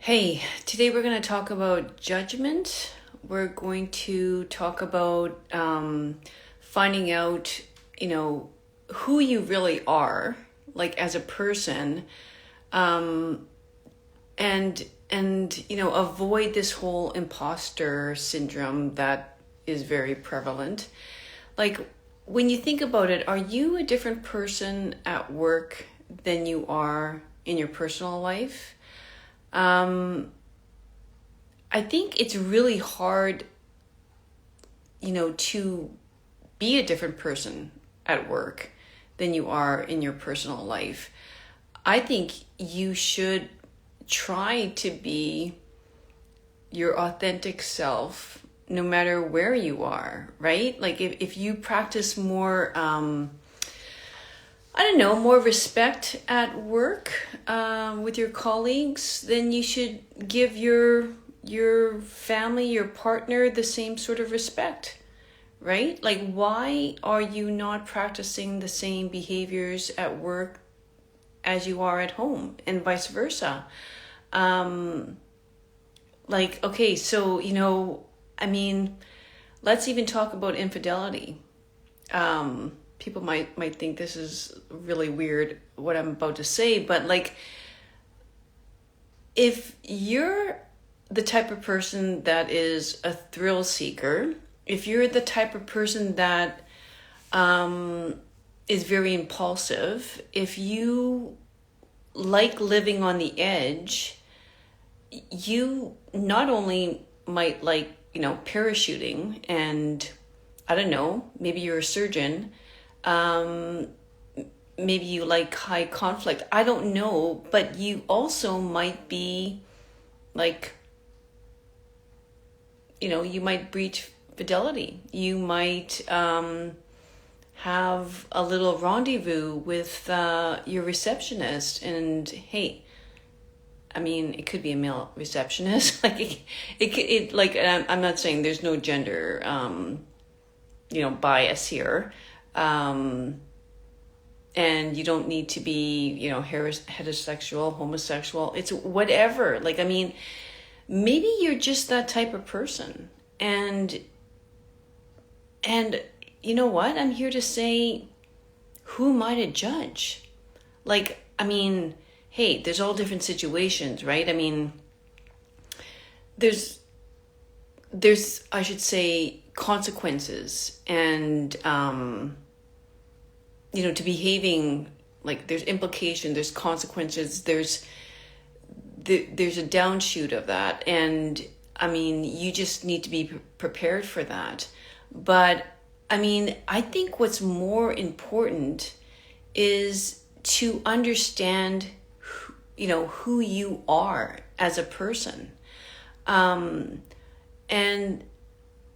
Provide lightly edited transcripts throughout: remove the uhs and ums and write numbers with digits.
Hey, today we're going to talk about judgment. We're going to talk about finding out, who you really are, like as a person, um, and avoid this whole imposter syndrome that is very prevalent. Like when you think about it, are you a different person at work than you are in your personal life? Um, I think it's really hard, to be a different person at work than you are in your personal life. I think you should try to be your authentic self no matter where you are, right? Like if you practice more, I don't know, more respect at work with your colleagues, then you should give your family, your partner, the same sort of respect, right? Like, why are you not practicing the same behaviors at work as you are at home, and vice versa? Um, okay, so I mean, let's even talk about infidelity. People might think this is really weird what I'm about to say, but like if you're the type of person that is a thrill seeker, if you're the type of person that is very impulsive, if you like living on the edge, you not only might like, parachuting and I don't know, maybe you're a surgeon, um, maybe you like high conflict, I don't know, but you also might be like, you might breach fidelity. You might have a little rendezvous with your receptionist, and hey, I mean, it could be a male receptionist. I'm not saying there's no gender, bias here. Um, and you don't need to be, heterosexual, homosexual. It's whatever. Like, I mean, maybe you're just that type of person. And you know what? I'm here to say, who am I to judge? Like, I mean, hey, there's all different situations, right? I mean, there's I should say consequences and to behaving, like there's implication, there's consequences, there's a downshoot of that, and I mean you just need to be prepared for that. But I mean, I think what's more important is to understand who you are as a person,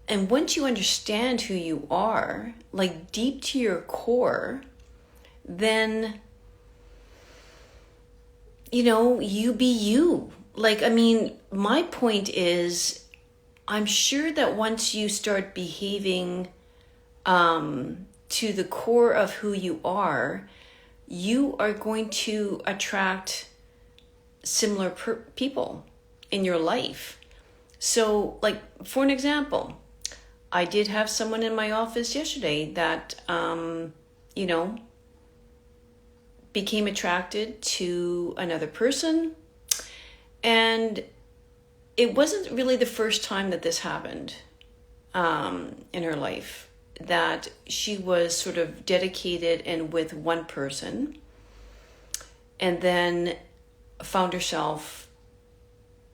and once you understand who you are, like deep to your core, then you be you. Like, I mean, my point is, I'm sure that once you start behaving to the core of who you are going to attract similar people in your life. So, like, for an example, I did have someone in my office yesterday that, became attracted to another person. And it wasn't really the first time that this happened in her life, that she was sort of dedicated and with one person, and then found herself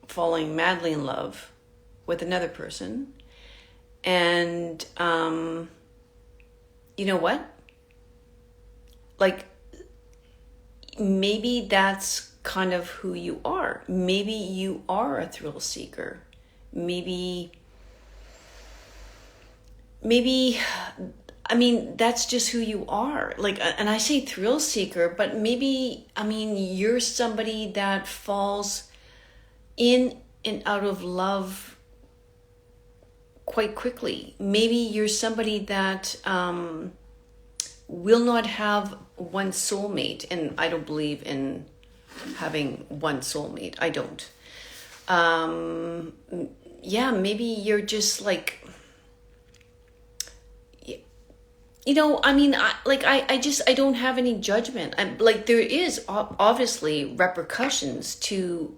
falling madly in love with another person. And you know what? Like, maybe that's kind of who you are. Maybe you are a thrill seeker. Maybe, I mean, that's just who you are. Like, and I say thrill seeker, but maybe, I mean, you're somebody that falls in and out of love quite quickly. Maybe you're somebody that will not have one soulmate, and I don't believe in having one soulmate. I don't. Um, yeah, maybe you're just like, I mean, I don't have any judgment. I'm like, there is obviously repercussions to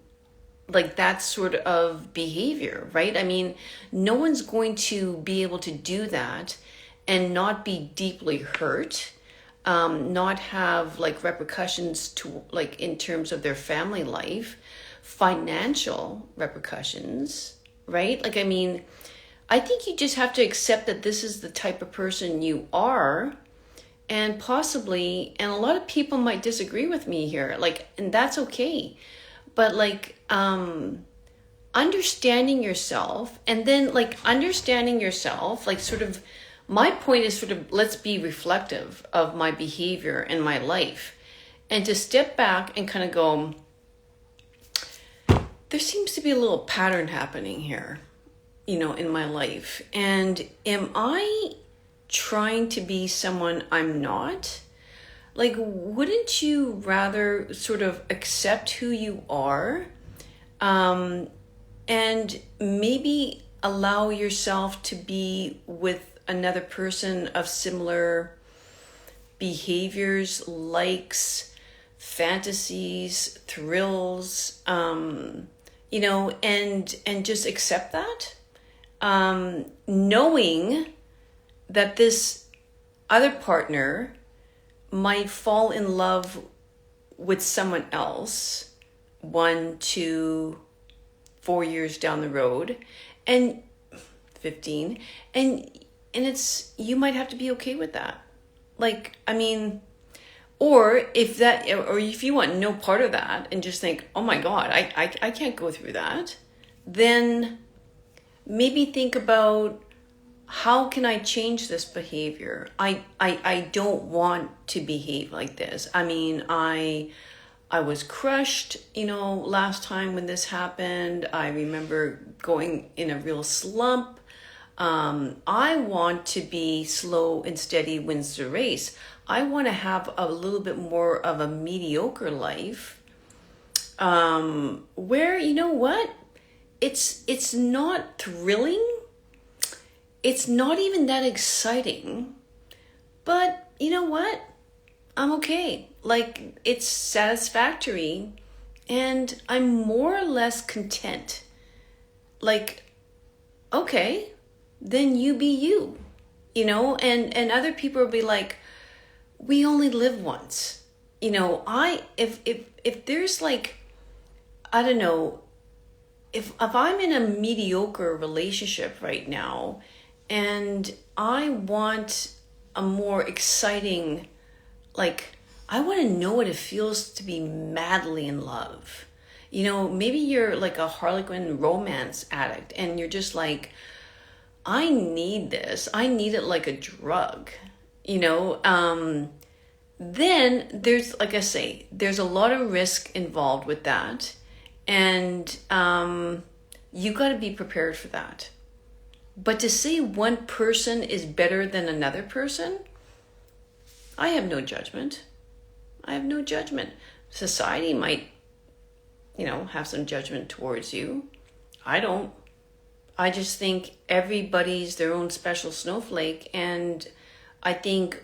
like that sort of behavior, right? I mean, no one's going to be able to do that and not be deeply hurt, not have like repercussions to like in terms of their family life, financial repercussions, right? Like, I mean, I think you just have to accept that this is the type of person you are, and possibly, and a lot of people might disagree with me here, like, and that's okay. But like, understanding yourself, and then like understanding yourself, like sort of, my point is sort of, let's be reflective of my behavior and my life, and to step back and kind of go, there seems to be a little pattern happening here, in my life. And am I trying to be someone I'm not? Like, wouldn't you rather sort of accept who you are, and maybe allow yourself to be with another person of similar behaviors, likes, fantasies, thrills, and just accept that? Knowing that this other partner might fall in love with someone else 1, 2, 4 years down the road, and 15, and it's, you might have to be okay with that. Like, I mean, or if you want no part of that and just think, oh my God, I can't go through that, then maybe think about, how can I change this behavior? I don't want to behave like this. I mean, I was crushed, last time when this happened. I remember going in a real slump. I want to be slow and steady wins the race. I want to have a little bit more of a mediocre life, where, what? It's not thrilling. It's not even that exciting, but you know what? I'm okay. Like, it's satisfactory, and I'm more or less content. Like, okay, then you be you, and other people will be like, we only live once. If there's like, I don't know, if I'm in a mediocre relationship right now, and I want a more exciting, like, I want to know what it feels to be madly in love. Maybe you're like a Harlequin romance addict, and you're just like, I need this. I need it like a drug, then there's, like I say, there's a lot of risk involved with that. And you got to be prepared for that. But to say one person is better than another person, I have no judgment. I have no judgment. Society might, have some judgment towards you. I don't. I just think everybody's their own special snowflake. And I think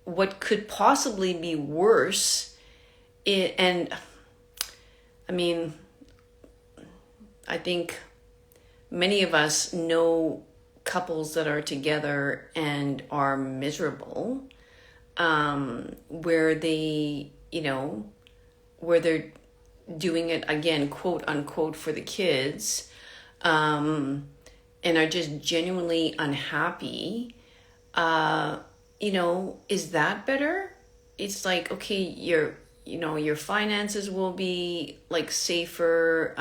what could possibly be worse, I think many of us know couples that are together and are miserable, where they, where they're doing it, again, quote unquote, for the kids, and are just genuinely unhappy. Is that better? It's like, okay, your finances will be like safer.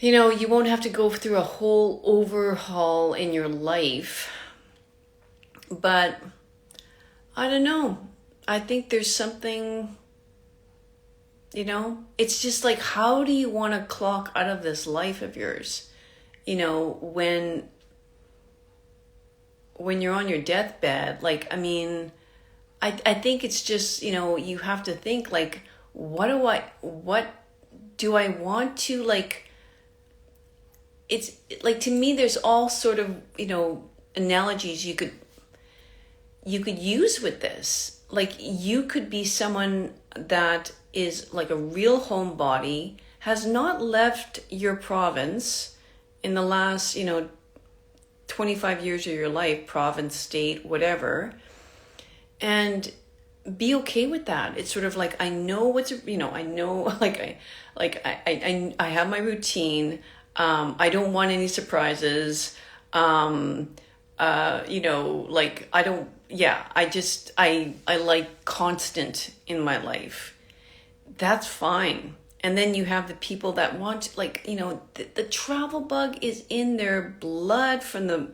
You won't have to go through a whole overhaul in your life. But I don't know. I think there's something, it's just like, how do you want to clock out of this life of yours? When you're on your deathbed, like, I think it's just, you have to think like, what do I want to, like, it's like, to me, there's all sort of, analogies you could use with this. Like, you could be someone that is like a real homebody, has not left your province in the last, 25 years of your life, province, state, whatever, and be okay with that. It's sort of like, I know what's, I know, I have my routine. I don't want any surprises. I don't, I like constant in my life. That's fine. And then you have the people that want, like, the travel bug is in their blood from the,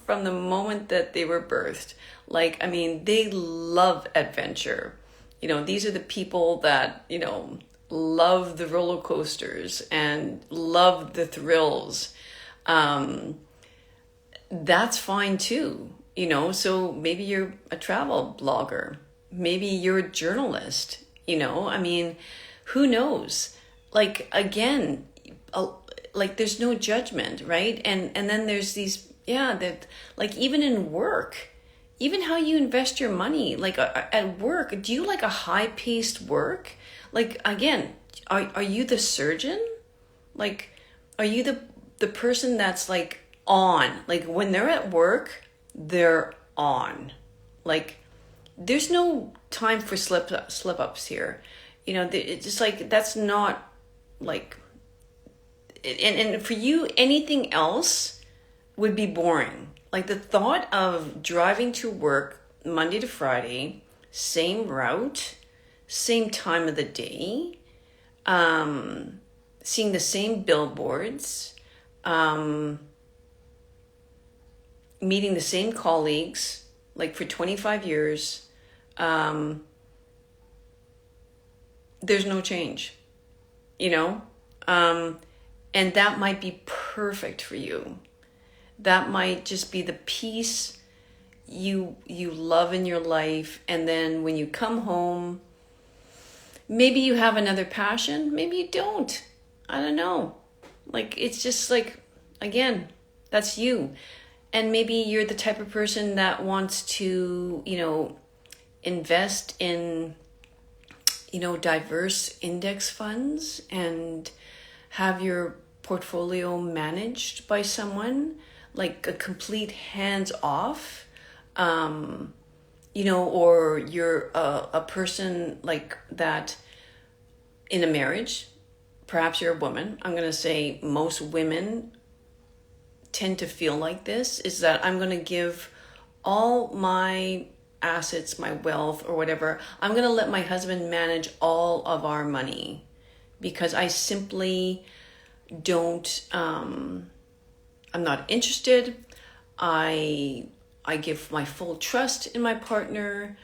from the moment that they were birthed. Like, I mean, they love adventure. These are the people that, love the roller coasters and love the thrills. That's fine too, so maybe you're a travel blogger. Maybe you're a journalist, I mean, who knows? Like, again, like, there's no judgment, right? And then there's these, that, like, even in work, even how you invest your money, like, at work, do you like a high-paced work? Like, again, are you the surgeon? Like, are you the person that's, like, on? Like, when they're at work, they're on. Like, there's no time for slip ups here. It's just like, that's not, like, and for you, anything else would be boring. Like, the thought of driving to work Monday to Friday, same route, same time of the day, seeing the same billboards, meeting the same colleagues, like, for 25 years, there's no change, and that might be perfect for you. That might just be the peace you love in your life. And then when you come home, maybe you have another passion, maybe you don't. I don't know. Like, it's just like, again, that's you. And maybe you're the type of person that wants to, invest in, diverse index funds and have your portfolio managed by someone, like a complete hands off, or you're a person like that in a marriage. Perhaps you're a woman. I'm going to say most women tend to feel like this, is that I'm going to give all my assets, my wealth or whatever, I'm going to let my husband manage all of our money because I simply don't, I'm not interested. I give my full trust in my partner.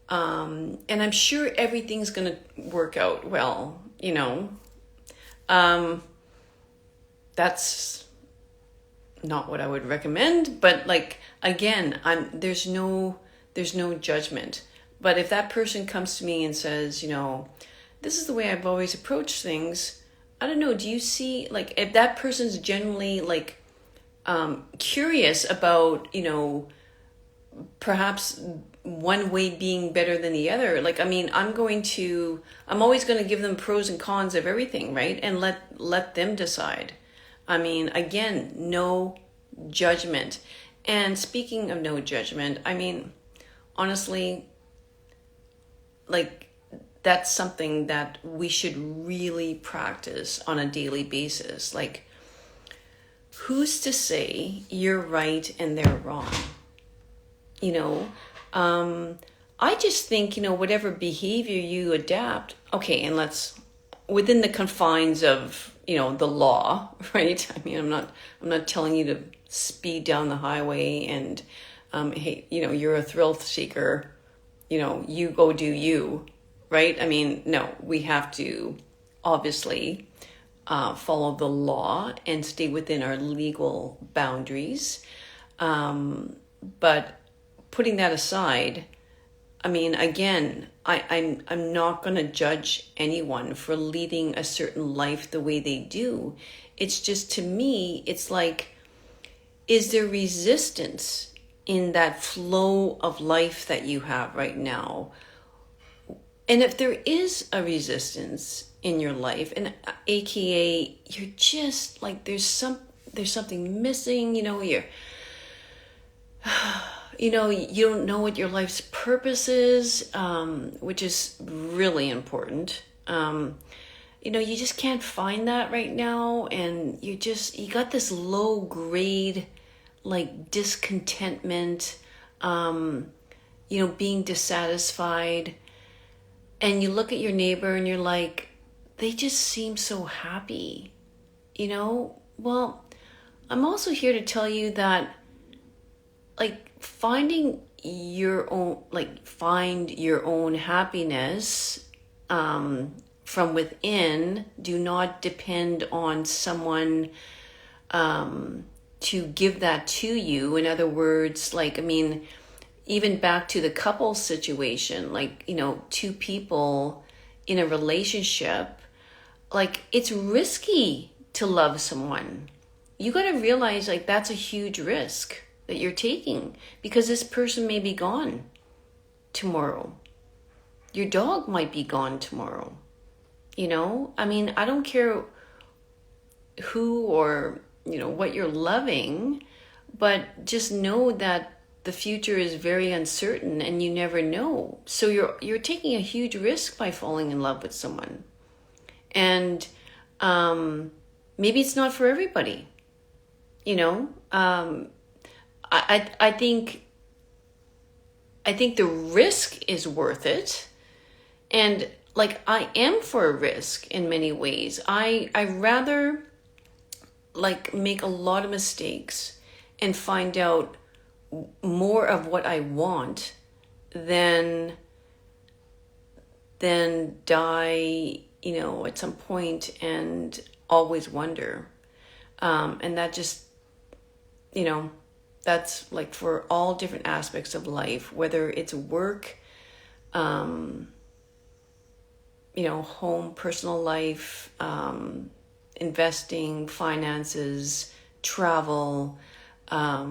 And I'm sure everything's going to work out well, that's not what I would recommend, but like, again, there's no judgment. But if that person comes to me and says, this is the way I've always approached things, I don't know, do you see, like, if that person's generally like curious about, perhaps one way being better than the other, like, I mean, I'm always going to give them pros and cons of everything, right? And let them decide. I mean, again, no judgment. And speaking of no judgment, I mean, honestly, like, that's something that we should really practice on a daily basis. Like, who's to say you're right and they're wrong? I just think, whatever behavior you adapt, okay, and within the confines of, the law, right? I mean, I'm not telling you to speed down the highway and, hey, you're a thrill seeker, you go do you, right? I mean, no, we have to obviously follow the law and stay within our legal boundaries. But putting that aside, I mean, again, I'm not going to judge anyone for leading a certain life the way they do. It's just, to me, it's like, is there resistance in that flow of life that you have right now? And if there is a resistance in your life, and AKA you're just like, there's something missing, you don't know what your life's purpose is, which is really important. You just can't find that right now, and you got this low grade, like, discontentment, being dissatisfied, and you look at your neighbor and you're like, they just seem so happy, Well, I'm also here to tell you that, like, find your own happiness from within. Do not depend on someone to give that to you. In other words, even back to the couple situation, two people in a relationship, it's risky to love someone. You got to realize, that's a huge risk that you're taking, because this person may be gone tomorrow. Your dog might be gone tomorrow. I don't care who or, what you're loving, but just know that the future is very uncertain and you never know. So you're taking a huge risk by falling in love with someone. And maybe it's not for everybody. I think the risk is worth it. And I am for a risk in many ways. I rather make a lot of mistakes and find out more of what I want than die, at some point and always wonder. And that just, that's for all different aspects of life, whether it's work, home, personal life, investing, finances, travel. I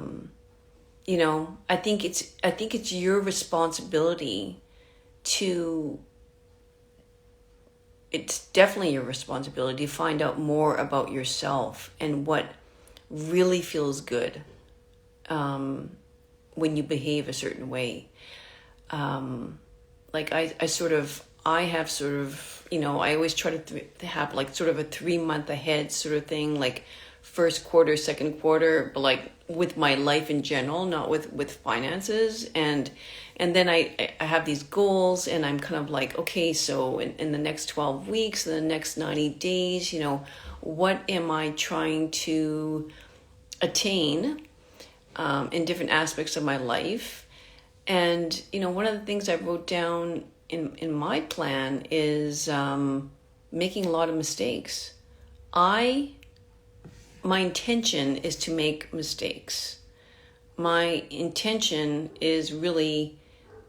think it's your responsibility it's definitely your responsibility to find out more about yourself and what really feels good when you behave a certain way. I always try to have sort of a 3 month ahead sort of thing, first quarter, second quarter, but with my life in general, not with finances. And then I have these goals, and I'm kind of okay, so in the next 12 weeks, in the next 90 days, what am I trying to attain in different aspects of my life? And, one of the things I wrote down in my plan is making a lot of mistakes. My intention is to make mistakes. My intention is really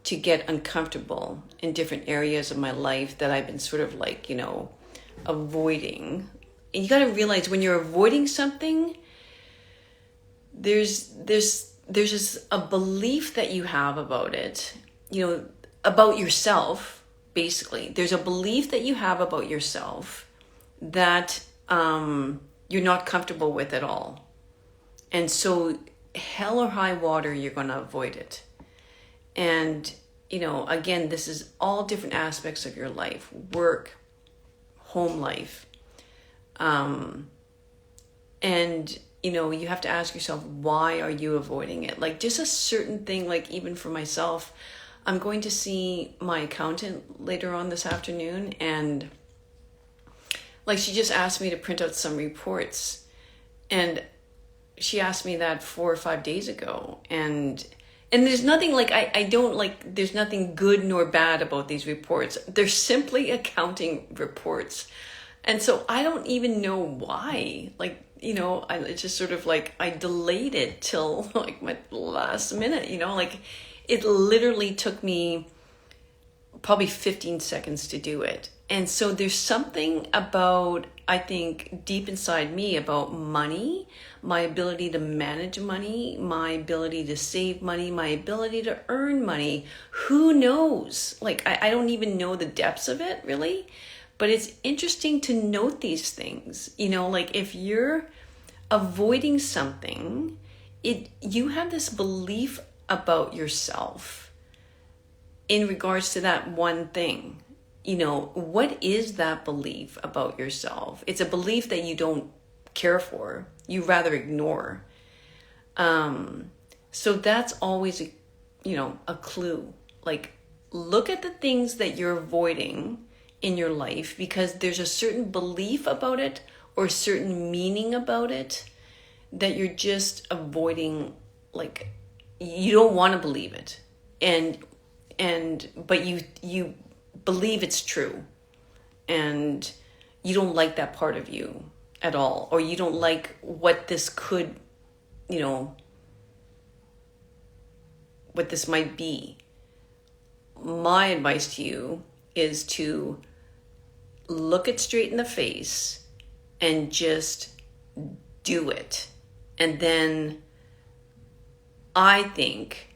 to get uncomfortable in different areas of my life that I've been sort of avoiding. And you got to realize, when you're avoiding something, there's just a belief that you have about it, about yourself, basically. There's a belief that you have about yourself that you're not comfortable with at all. And so hell or high water, you're going to avoid it. And, again, this is all different aspects of your life: work, home life. And, you have to ask yourself, why are you avoiding it? Just a certain thing, even for myself, I'm going to see my accountant later on this afternoon, and she just asked me to print out some reports, and she asked me that 4 or 5 days ago, and there's nothing there's nothing good nor bad about these reports. They're simply accounting reports. And so I don't even know why, it's just sort of I delayed it till my last minute, it literally took me probably 15 seconds to do it. And so there's something about, I think, deep inside me about money, my ability to manage money, my ability to save money, my ability to earn money. Who knows? Like, I don't even know the depths of it, really. But it's interesting to note these things. You know, like if you're avoiding something, you have this belief about yourself in regards to that one thing. You know, what is that belief about yourself? It's a belief that you don't care for, you rather ignore. So that's always a clue. Like, look at the things that you're avoiding in your life because there's a certain belief about it or certain meaning about it that you're just avoiding. Like, you don't want to believe it, but you believe it's true, and you don't like that part of you at all, or you don't like what this could, what this might be. My advice to you is to look it straight in the face and just do it. And then I think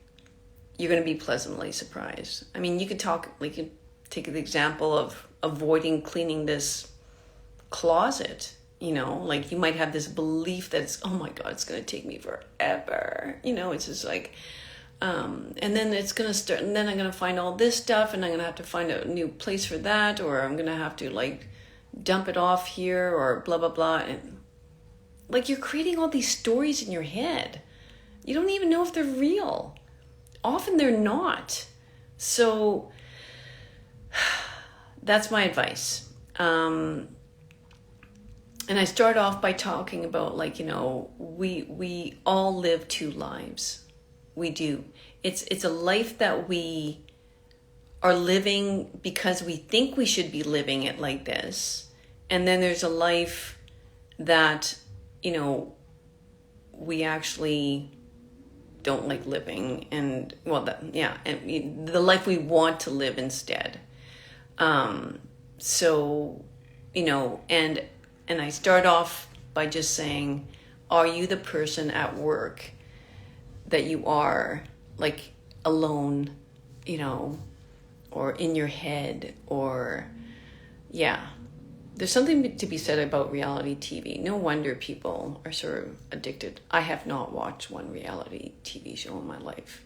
you're going to be pleasantly surprised. I mean, you could take the example of avoiding cleaning this closet. Like you might have this belief that it's, oh my God, it's going to take me forever. It's just like, and then it's going to start, and then I'm going to find all this stuff, and I'm going to have to find a new place for that, or I'm going to have to like dump it off here, or blah, blah, blah. And like, you're creating all these stories in your head. You don't even know if they're real. Often they're not. So that's my advice. And I start off by talking about, like, we all live two lives. We do. It's a life that we are living because we think we should be living it like this. And then there's a life that, we actually don't like living, and and the life we want to live instead. So, and I start off by just saying, are you the person at work that you are, like, alone, or in your head, or, There's something to be said about reality TV. No wonder people are sort of addicted. I have not watched one reality TV show in my life.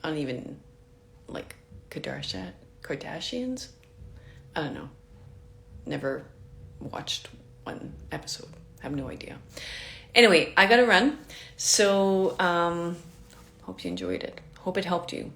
I don't even, like, Kardashians? I don't know. Never watched one episode. I have no idea. Anyway, I gotta run. So, hope you enjoyed it. Hope it helped you.